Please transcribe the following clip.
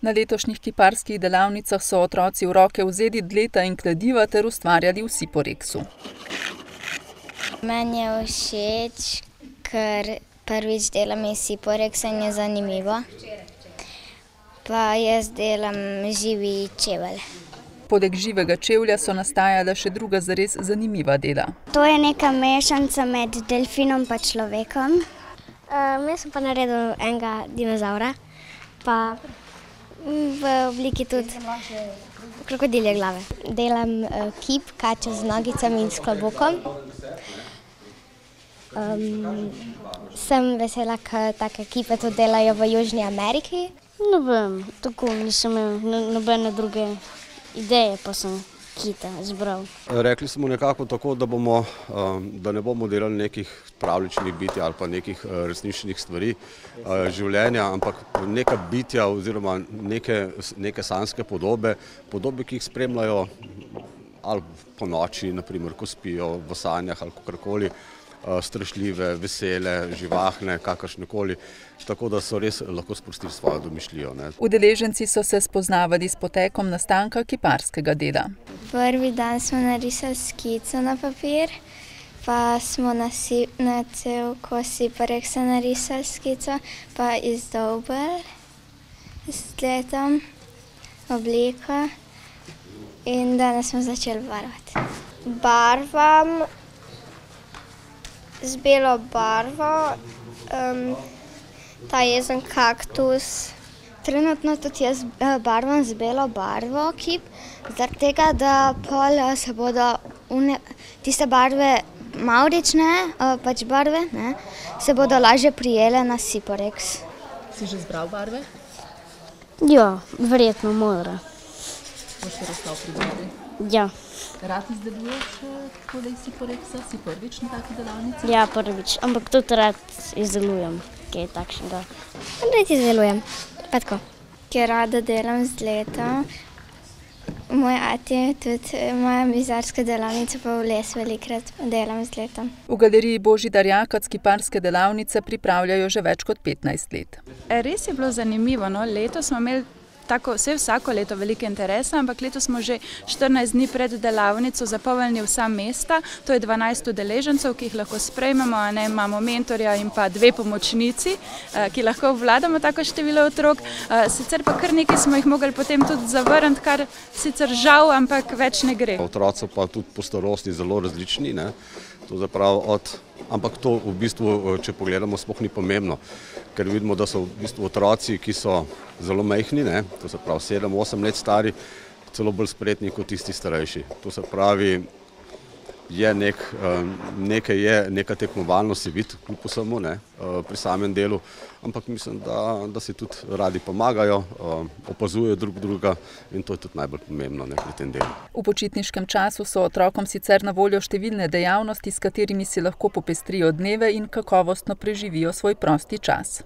Na letošnjih kiparskih delavnicah so otroci v roke vzeli dleta in kladiva ter ustvarjali v Siporexu. Meni je všeč, ker prvič delam iz Siporexa in je zanimivo. Pa jaz delam živi čevelj. Poleg živega čevlja so nastajala še druga zares zanimiva dela. To je neka mešanca med delfinom pa človekom. Jaz sem pa naredil enega dinozaura, pa v obliki tudi krokodilje glave. Delam kip, kačo z nogicami in s klobukom. Sem vesela, ker take kipe tudi delajo v Južni Ameriki. Ne vem, tako nisem imel nobene druge ideje, pa sem kita zbral. Rekli smo nekako tako, da ne bomo delali nekih pravljičnih bitij ali pa nekih resničnih stvari življenja, ampak neka bitja oziroma neke sanjske podobe, ki jih spremljajo ali po noči, naprimer, ko spijo v sanjah ali kakorkoli, strašljive, vesele, živahne, kakršnekoli, tako da so res lahko sprostili svojo domišljijo. Udeleženci so se spoznavali s potekom nastanka kiparskega dela. Prvi dan smo narisali skico na papir, pa smo na cel kos Siporexa narisali skico, pa izdolbali z dletom obliko in danes smo začeli barvati. Barvam z belo barvo, ta jezen kaktus. Trenutno tudi jaz barvam z belo barvo kip, zaradi tega, da pol se bodo tiste barve mavrične, pač barve, se bodo lažje prijele na Siporex. Si že zbral barve? Ja, verjetno modra. Boš še razstav pridobiti? Ja. Rad izdeluješ tole iz Siporexa? Si prvič na taki delavnici? Ja, prvič, ampak tudi rad izdelujem kaj takšnega. Rad izdelujem, pa tako. Ker rada delam z dletom. Moj ati tudi ima mizarsko delavnico, pa v les velikrat delam z dletom. V galeriji Božidar Jakac kiparske delavnice pripravljajo že več kot 15 let. Res je bilo zanimivo, no? Letos smo imeli vsako leto veliko interesa, ampak letos smo že 14 dni pred delavnico zapolnili vsa mesta. To je 12 udeležencev, ki jih lahko sprejmemo, imamo mentorja in pa 2 pomočnici, ki lahko obvladamo tako število otrok. Sicer pa kar nekaj smo jih mogli potem tudi zavrniti, kar sicer žal, ampak več ne gre. Otroci pa tudi po starosti zelo različni, ampak to v bistvu, če pogledamo, sploh ni pomembno, ker vidimo, da so v bistvu otroci, ki so zelo majhni, to se pravi 7-8 let stari, celo bolj spretni kot tisti starejši. To se pravi, neka tekmovalnost je videti kljub vsemu pri samem delu, ampak mislim, da si tudi radi pomagajo, opazujejo drug druga in to je tudi najbolj pomembno pri tem delu. V počitniškem času so otrokom sicer na voljo številne dejavnosti, s katerimi si lahko popestrijo dneve in kakovostno preživijo svoj prosti čas.